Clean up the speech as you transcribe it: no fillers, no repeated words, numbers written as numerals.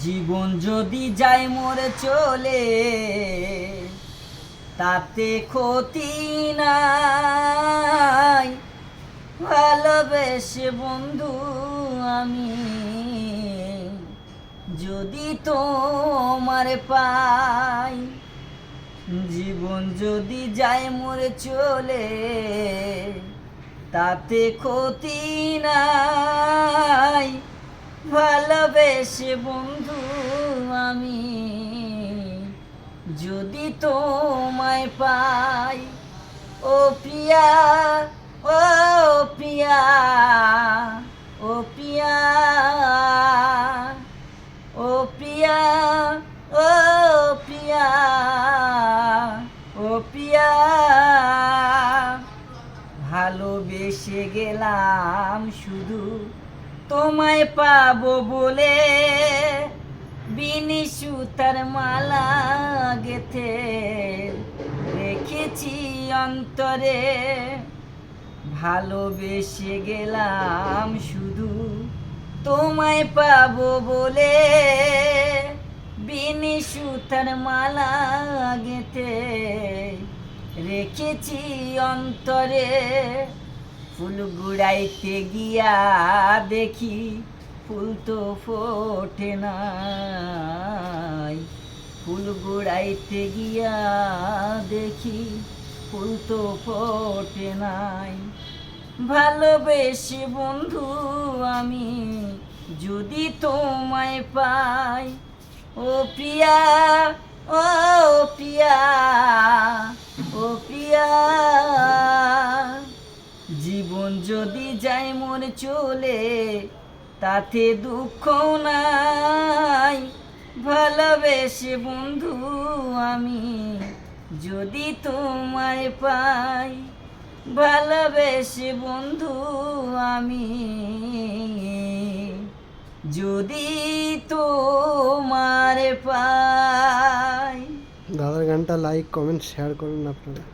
জীবন যদি যায় মরে চলে তাতে ক্ষতি নাই, ভালোবেসে বন্ধু আমি যদি তোমার পাই। জীবন যদি যায় মরে চলে তাতে ক্ষতি নাই, ভালোবেসে বন্ধু আমি যদি তোমায় পাই। ও প্রিয়া, ও প্রিয়া, ও প্রিয়া, ও প্রিয়া, ও প্রিয়া, ও প্রিয়া, ভালোবেসে গেলাম শুধু তোমায় পাবো বলে, বিনি সুতার মালা গেথে রেখেছি অন্তরে। ভালোবেসে গেলাম শুধু তোমায় পাবো বলে, বিনি সুতার মালা গেথে রেখেছি অন্তরে। ফুল গুড়াইতে গিয়া দেখি ফুল তো ফোটে নাই, ফুল গুড়াইতে গিয়া দেখি ফুল তো ফোটে নাই। ভালোবেসে বন্ধু আমি যদি তোমায় পাই। ও প্রিয়া, ও প্রিয়া, ও প্রিয়া, জীবন যদি যায় মরে চলে তাতে দুঃখ নাই, ভালোবেসে বন্ধু আমি যদি তোমায় পাই। ভালোবেসে বন্ধু আমি যদি তোমার পাই। দাদার গানটা লাইক কমেন্ট শেয়ার করুন আপনারা।